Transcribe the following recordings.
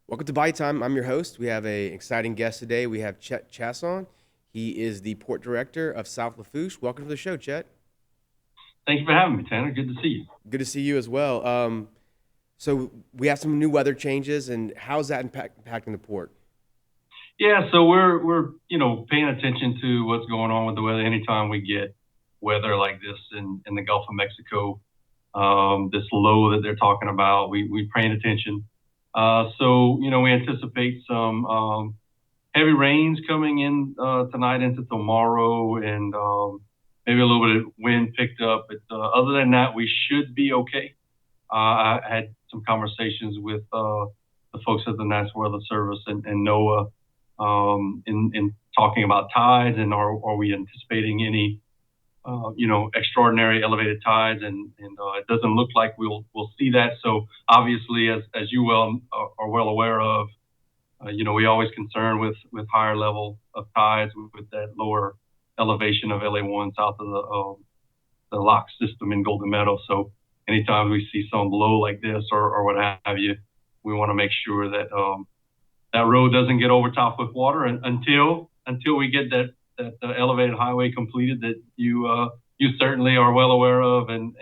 Welcome to Bayou Time. I'm your host. We have an exciting guest today. We have Chet Chasson. He is the port director of South Lafourche. Welcome to the show, Chet. Thank you for having me, Tanner. Good to see you. Good to see you as well. So we have some new weather changes, and how's that impacting the port? Yeah, so we're paying attention to what's going on with the weather. Anytime we get weather like this in the Gulf of Mexico, this low that they're talking about, we paying attention. So we anticipate some heavy rains coming in tonight into tomorrow, and maybe a little bit of wind picked up. But other than that, we should be okay. I had some conversations with the folks at the National Weather Service and NOAA in talking about tides and are we anticipating any extraordinary elevated tides, and it doesn't look like we'll see that. So obviously, as you are well aware of, we always concern with higher level of tides with that lower elevation of LA1 south of the lock system in Golden Meadow. So anytime we see some low like this or what have you, we want to make sure that that road doesn't get overtopped with water until we get that elevated highway completed that you certainly are well aware of and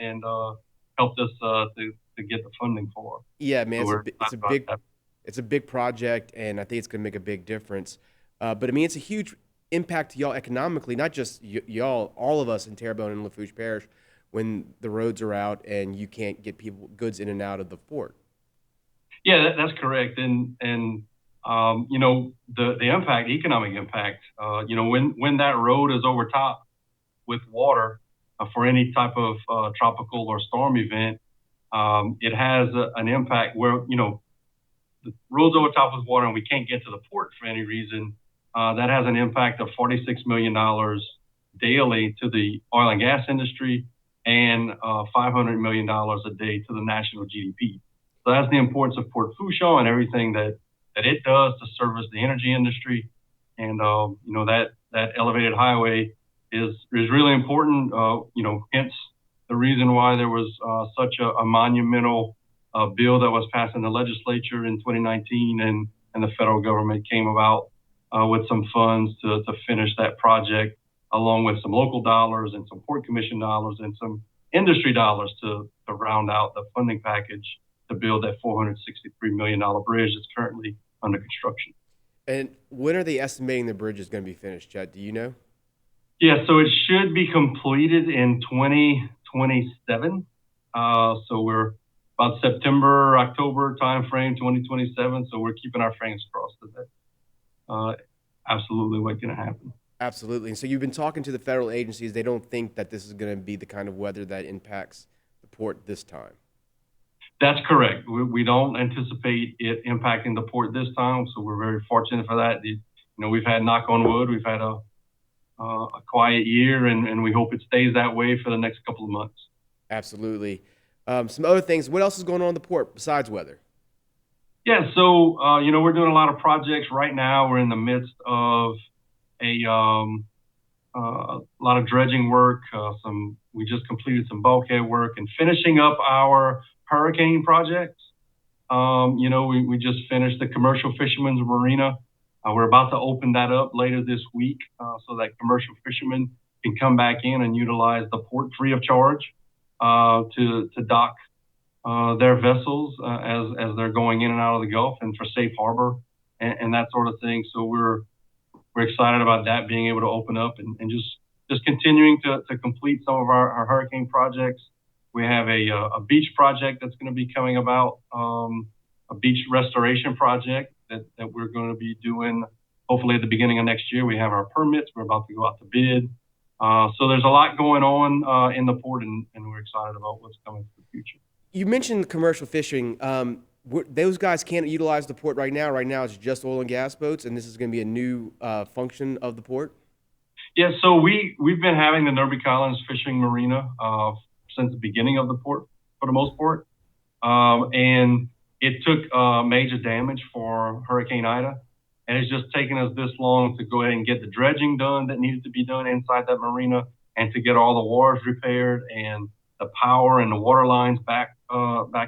helped us to get the funding for. Yeah, man, So it's a we're bi- it's excited a about big that. it's a big project, and I think it's going to make a big difference. But I mean, it's a huge impact to y'all economically, not just y'all, all of us in Terrebonne and Lafourche Parish, when the roads are out and you can't get people goods in and out of the port. Yeah, that's correct. And the impact, economic impact, when that road is overtopped with water for any type of tropical or storm event, it has an impact where, the road's over top of water and we can't get to the port for any reason. That has an impact of $46 million daily to the oil and gas industry and $500 million a day to the national GDP. So that's the importance of Port Fourchon and everything that it does to service the energy industry. And that elevated highway is really important. Hence the reason why there was such a monumental bill that was passed in the legislature in 2019, and the federal government came about with some funds to finish that project, along with some local dollars and some port commission dollars and some industry dollars to round out the funding package to build that $463 million bridge that's currently under construction. And when are they estimating the bridge is going to be finished, Chet? Do you know? Yeah, so it should be completed in 2027. So we're about September, October timeframe, 2027. So we're keeping our fingers crossed that absolutely what's going to happen. Absolutely. And so you've been talking to the federal agencies. They don't think that this is going to be the kind of weather that impacts the port this time. That's correct. We don't anticipate it impacting the port this time, so we're very fortunate for that. We've had, knock on wood, we've had a quiet year, and we hope it stays that way for the next couple of months. Absolutely. Some other things. What else is going on in the port besides weather? Yeah, so we're doing a lot of projects right now. We're in the midst of a lot of dredging work. We just completed some bulkhead work and finishing up our hurricane projects. We just finished the commercial fishermen's marina. We're about to open that up later this week so that commercial fishermen can come back in and utilize the port free of charge to dock their vessels as they're going in and out of the Gulf and for safe harbor and that sort of thing. So we're excited about that being able to open up and just continuing to complete some of our hurricane projects. We have a beach project that's going to be coming about, a beach restoration project that we're going to be doing hopefully at the beginning of next year. We have our permits. We're about to go out to bid. So there's a lot going on in the port, and we're excited about what's coming for the future. You mentioned commercial fishing. Those guys can't utilize the port right now. Right now, it's just oil and gas boats, and this is going to be a new function of the port. Yeah, so we've been having the Nurbic Islands Fishing Marina since the beginning of the port, for the most part, and it took major damage for Hurricane Ida, and it's just taken us this long to go ahead and get the dredging done that needed to be done inside that marina, and to get all the wharves repaired and the power and the water lines back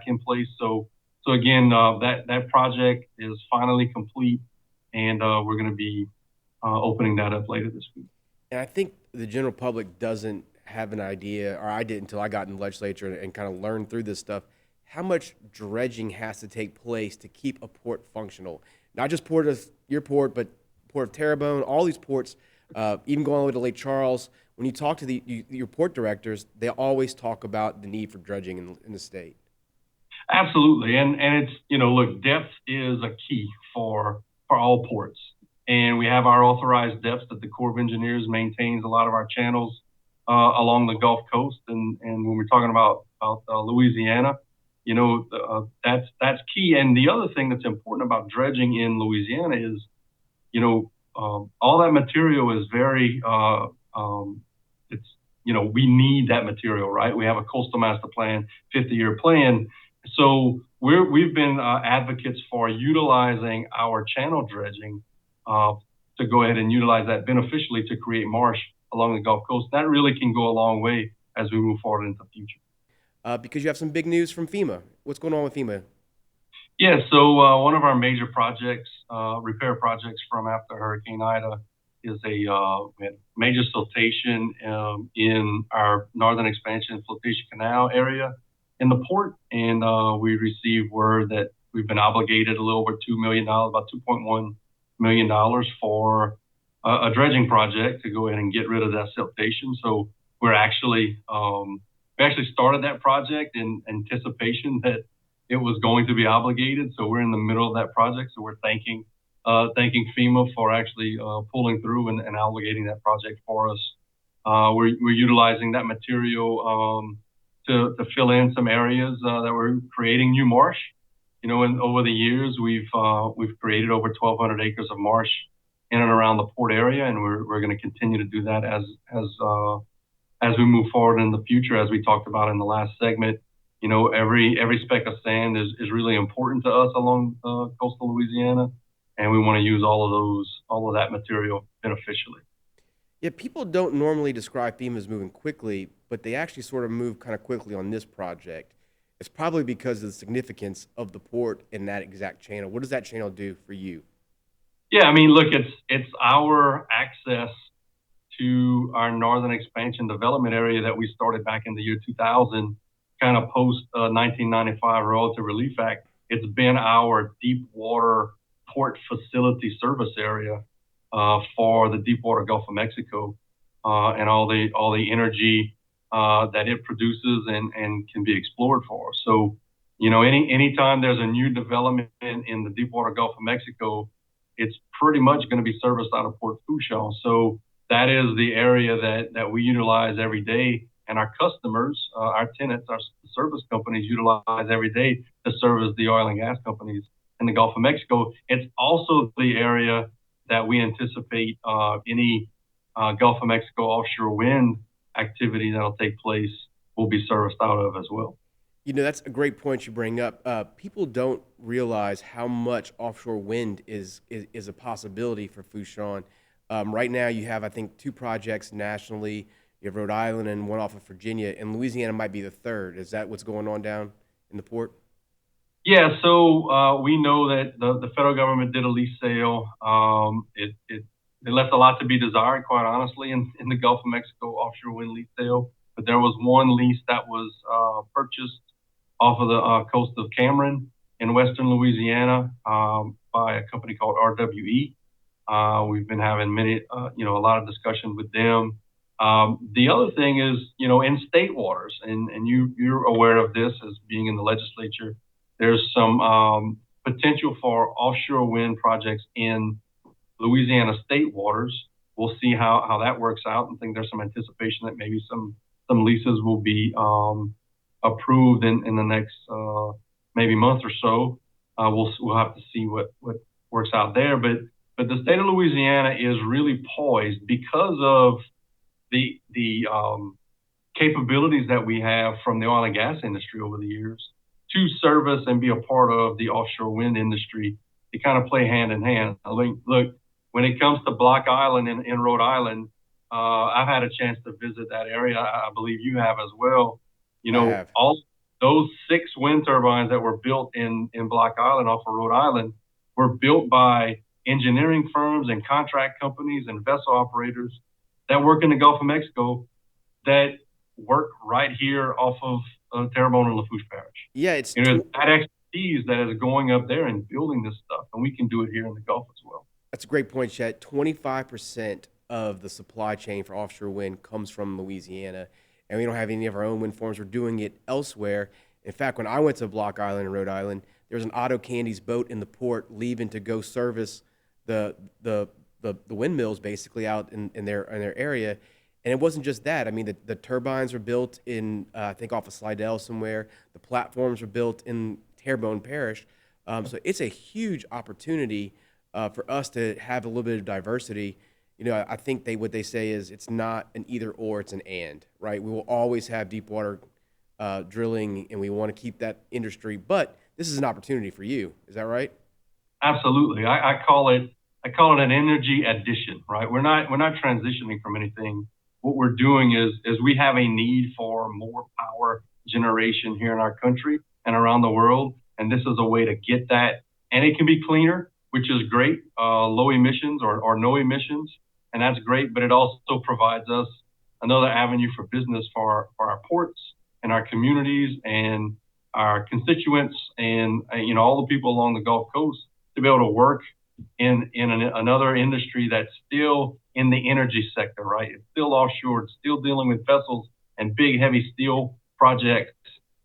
in place. So So again, that project is finally complete, and we're going to be opening that up later this week. And I think the general public doesn't have an idea, or I didn't until I got in the legislature and kind of learned through this stuff, how much dredging has to take place to keep a port functional. Not just port of your port, but port of Terrebonne, all these ports, even going all the way to Lake Charles. When you talk to your port directors, they always talk about the need for dredging in the state. Absolutely, and it's look, depth is a key for all ports, and we have our authorized depths that the Corps of Engineers maintains a lot of our channels along the Gulf Coast, and when we're talking about Louisiana, that's key. And the other thing that's important about dredging in Louisiana is all that material is very it's we need that material, right? We have a coastal master plan, 50-year plan. So we've been advocates for utilizing our channel dredging to go ahead and utilize that beneficially to create marsh along the Gulf Coast. That really can go a long way as we move forward into the future. Because you have some big news from FEMA. What's going on with FEMA? Yeah, so one of our major projects, repair projects from after Hurricane Ida, is a major siltation in our northern expansion flotation canal area in the port, and we received word that we've been obligated a little over $2 million, about $2.1 million for a dredging project to go ahead and get rid of that siltation. So we're actually we actually started that project in anticipation that it was going to be obligated. So we're in the middle of that project. So we're thanking FEMA for actually pulling through and obligating that project for us. We're utilizing that material to fill in some areas that we're creating new marsh. And over the years, we've created over 1,200 acres of marsh in and around the port area, and we're going to continue to do that as we move forward in the future. As we talked about in the last segment, every speck of sand is really important to us along coastal Louisiana, and we want to use all of that material beneficially. Yeah, people don't normally describe FEMA as moving quickly, but they actually sort of move kind of quickly on this project. It's probably because of the significance of the port in that exact channel. What does that channel do for you? Yeah, I mean, look, it's our access to our northern expansion development area that we started back in the year 2000, kind of post 1995 Relative Relief Act. It's been our deep water port facility service area for the deep water Gulf of Mexico and all the energy that it produces and can be explored for. So, anytime there's a new development in the deep water Gulf of Mexico, it's pretty much going to be serviced out of Port Fourchon. So that is the area that we utilize every day, and our customers, our tenants, our service companies utilize every day to service the oil and gas companies in the Gulf of Mexico. It's also the area that we anticipate any Gulf of Mexico offshore wind activity that'll take place will be serviced out of as well. That's a great point you bring up. People don't realize how much offshore wind is a possibility for Fourchon. Right now, you have, I think, 2 projects nationally. You have Rhode Island and one off of Virginia, and Louisiana might be the third. Is that what's going on down in the port? Yeah, so we know that the federal government did a lease sale. It left a lot to be desired, quite honestly, in the Gulf of Mexico offshore wind lease sale. But there was one lease that was purchased off of the coast of Cameron in western Louisiana by a company called RWE. We've been having a lot of discussion with them. The other thing is, in state waters, and you're aware of this as being in the legislature, there's some potential for offshore wind projects in Louisiana state waters. We'll see how that works out. I think there's some anticipation that maybe some leases will be approved in the next maybe month or so. We'll have to see what works out there. But the state of Louisiana is really poised because of the capabilities that we have from the oil and gas industry over the years to service and be a part of the offshore wind industry. They kind of play hand in hand. I think, look, when it comes to Block Island in Rhode Island, I've had a chance to visit that area. I believe you have as well. I have. those 6 wind turbines that were built in Block Island off of Rhode Island were built by engineering firms and contract companies and vessel operators that work in the Gulf of Mexico that work right here off of Terrebonne and Lafourche Parish. Yeah, it's It's that expertise that is going up there and building this stuff, and we can do it here in the Gulf as well. that's a great point, Chet. 25% of the supply chain for offshore wind comes from Louisiana, and we don't have any of our own wind farms. We're doing it elsewhere. In fact, when I went to Block Island in Rhode Island, there was an Otto Candy's boat in the port leaving to go service the the windmills basically out in their area. And it wasn't just that. I mean, the turbines were built in, I think, off of Slidell somewhere. The platforms were built in Terrebonne Parish. So it's a huge opportunity for us to have a little bit of diversity. You know, I think what they say is it's not an either or, it's an and, right? We will always have deep water drilling, and we want to keep that industry. But this is an opportunity for you. Is that right? Absolutely. I call it an energy addition, right? We're not transitioning from anything. What we're doing is we have a need for more power generation here in our country and around the world, and this is a way to get that. And it can be cleaner, which is great, low emissions or no emissions, and that's great. But it also provides us another avenue for business for our ports and our communities and our constituents and all the people along the Gulf Coast to be able to work in another industry that's still in the energy sector, right? It's still offshore, it's still dealing with vessels and big heavy steel projects,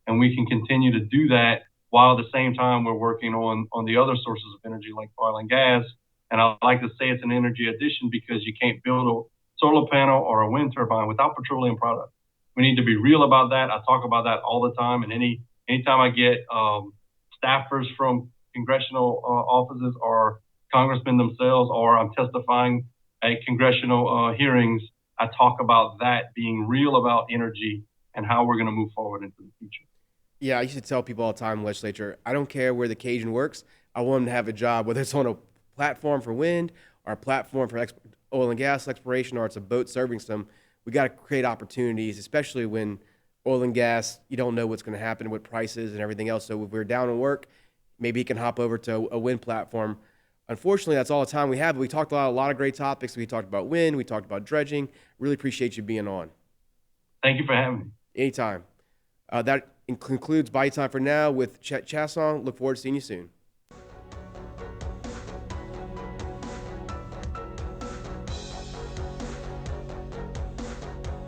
and we can continue to do that while at the same time we're working on the other sources of energy like oil and gas. And I like to say it's an energy addition because you can't build a solar panel or a wind turbine without petroleum products. We need to be real about that. I talk about that all the time, and anytime I get staffers from congressional offices or congressmen themselves, or I'm testifying at congressional hearings, I talk about that being real about energy and how we're going to move forward into the future. Yeah, I used to tell people all the time in the legislature, I don't care where the Cajun works. I want him to have a job, whether it's on a platform for wind or a platform for oil and gas exploration or it's a boat serving some. We got to create opportunities, especially when oil and gas, you don't know what's going to happen with prices and everything else. So if we're down on work, maybe he can hop over to a wind platform. Unfortunately, that's all the time we have. But we talked about a lot of great topics. We talked about wind. We talked about dredging. Really appreciate you being on. Thank you for having me. Anytime. That concludes Bayou Time for now with Chet Chasson. Look forward to seeing you soon.